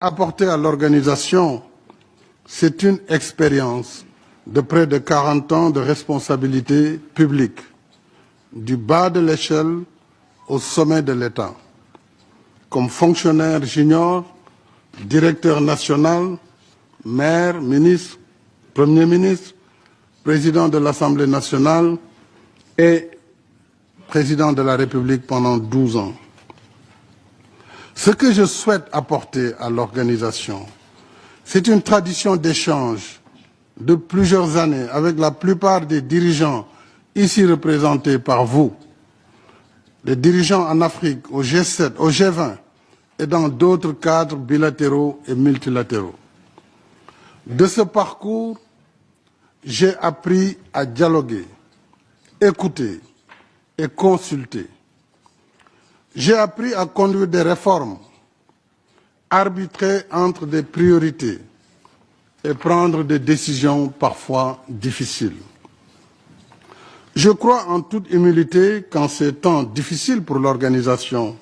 apporté à l'organisation, c'est une expérience de près de 40 ans de responsabilité publique, du bas de l'échelle au sommet de l'État, comme fonctionnaire junior, directeur national, maire, ministre, Premier ministre, président de l'Assemblée nationale et président de la République pendant 12 ans. Ce que je souhaite apporter à l'organisation, c'est une tradition d'échange de plusieurs années avec la plupart des dirigeants ici représentés par vous, les dirigeants en Afrique, au G7, au G20 et dans d'autres cadres bilatéraux et multilatéraux. De ce parcours, j'ai appris à dialoguer, écouter et consulter. J'ai appris à conduire des réformes, arbitrer entre des priorités et prendre des décisions parfois difficiles. Je crois en toute humilité qu'en ces temps difficiles pour l'organisation,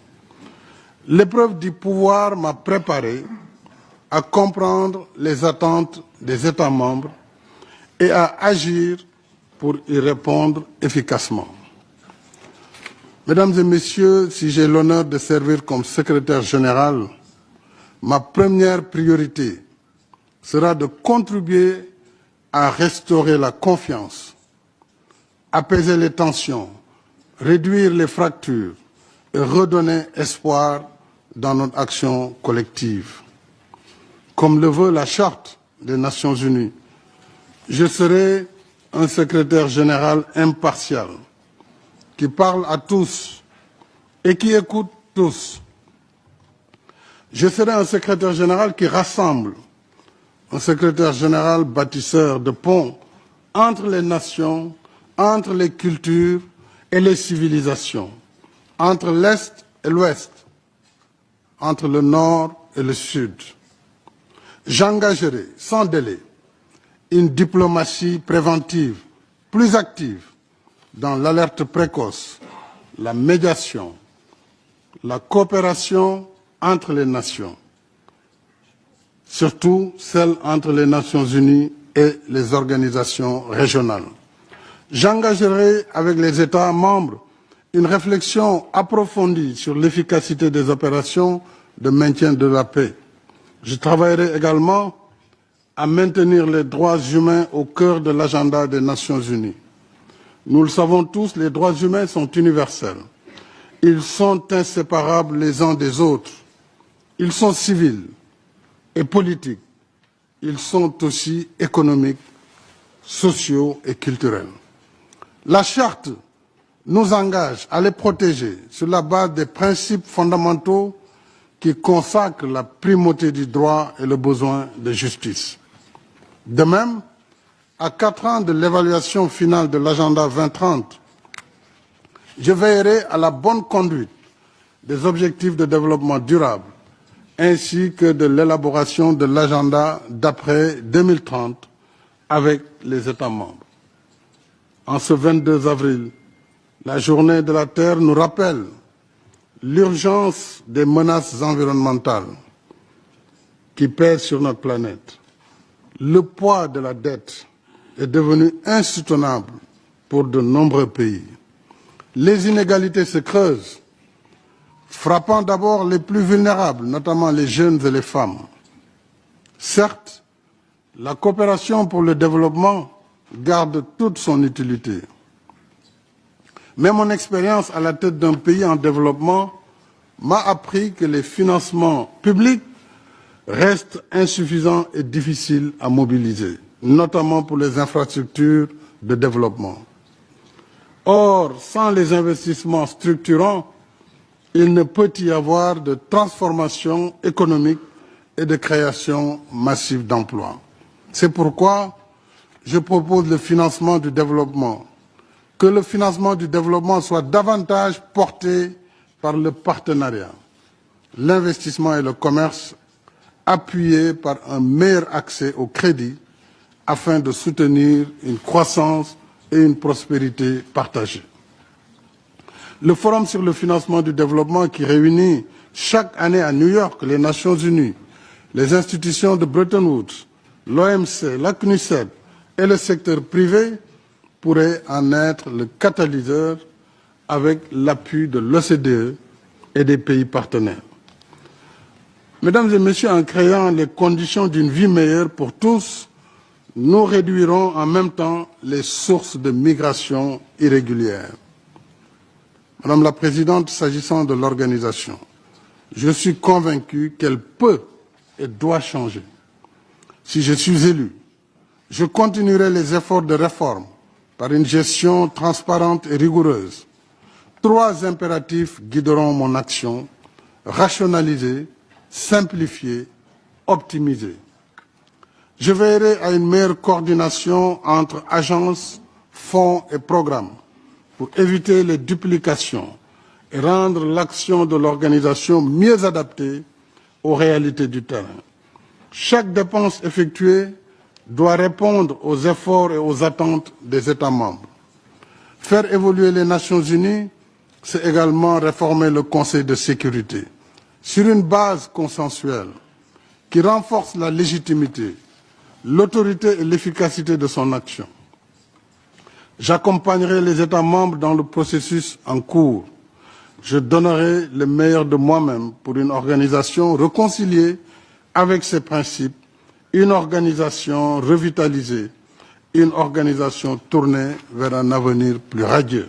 l'épreuve du pouvoir m'a préparé à comprendre les attentes des États membres et à agir pour y répondre efficacement. Mesdames et Messieurs, si j'ai l'honneur de servir comme secrétaire général, ma première priorité sera de contribuer à restaurer la confiance, apaiser les tensions, réduire les fractures et redonner espoir dans notre action collective. Comme le veut la Charte des Nations Unies, je serai un secrétaire général impartial qui parle à tous et qui écoute tous. Je serai un secrétaire général qui rassemble, un secrétaire général bâtisseur de ponts entre les nations, entre les cultures et les civilisations, entre l'Est et l'Ouest, entre le Nord et le Sud. J'engagerai sans délai une diplomatie préventive plus active dans l'alerte précoce, la médiation, la coopération entre les nations, surtout celle entre les Nations Unies et les organisations régionales. J'engagerai avec les États membres une réflexion approfondie sur l'efficacité des opérations de maintien de la paix. Je travaillerai également à maintenir les droits humains au cœur de l'agenda des Nations Unies. Nous le savons tous, les droits humains sont universels. Ils sont inséparables les uns des autres. Ils sont civils et politiques. Ils sont aussi économiques, sociaux et culturels. La Charte nous engage à les protéger sur la base des principes fondamentaux qui consacrent la primauté du droit et le besoin de justice. De même, à 4 ans de l'évaluation finale de l'agenda 2030, je veillerai à la bonne conduite des objectifs de développement durable ainsi que de l'élaboration de l'agenda d'après 2030 avec les États membres. En ce 22 avril, la Journée de la Terre nous rappelle l'urgence des menaces environnementales qui pèsent sur notre planète. Le poids de la dette est devenu insoutenable pour de nombreux pays. Les inégalités se creusent, frappant d'abord les plus vulnérables, notamment les jeunes et les femmes. Certes, la coopération pour le développement garde toute son utilité. Mais mon expérience à la tête d'un pays en développement m'a appris que les financements publics restent insuffisants et difficiles à mobiliser, notamment pour les infrastructures de développement. Or, sans les investissements structurants, il ne peut y avoir de transformation économique et de création massive d'emplois. C'est pourquoi je propose le financement du développement, que le financement du développement soit davantage porté par le partenariat, l'investissement et le commerce, appuyés par un meilleur accès au crédit afin de soutenir une croissance et une prospérité partagée. Le Forum sur le financement du développement qui réunit chaque année à New York les Nations Unies Les institutions de Bretton Woods, l'OMC, la CNUSED et le secteur privé pourraient en être le catalyseur avec l'appui de l'OCDE et des pays partenaires. Mesdames et messieurs, en créant les conditions d'une vie meilleure pour tous, nous réduirons en même temps les sources de migration irrégulière. Madame la Présidente, s'agissant de l'organisation, je suis convaincu qu'elle peut et doit changer. Si je suis élu, je continuerai les efforts de réforme par une gestion transparente et rigoureuse. 3 impératifs guideront mon action: rationaliser, simplifier, optimiser. Je veillerai à une meilleure coordination entre agences, fonds et programmes pour éviter les duplications et rendre l'action de l'organisation mieux adaptée aux réalités du terrain. Chaque dépense effectuée doit répondre aux efforts et aux attentes des États membres. Faire évoluer les Nations Unies, c'est également réformer le Conseil de sécurité sur une base consensuelle qui renforce la légitimité, l'autorité et l'efficacité de son action. J'accompagnerai les États membres dans le processus en cours. Je donnerai le meilleur de moi-même pour une organisation réconciliée avec ses principes, une organisation revitalisée, une organisation tournée vers un avenir plus radieux.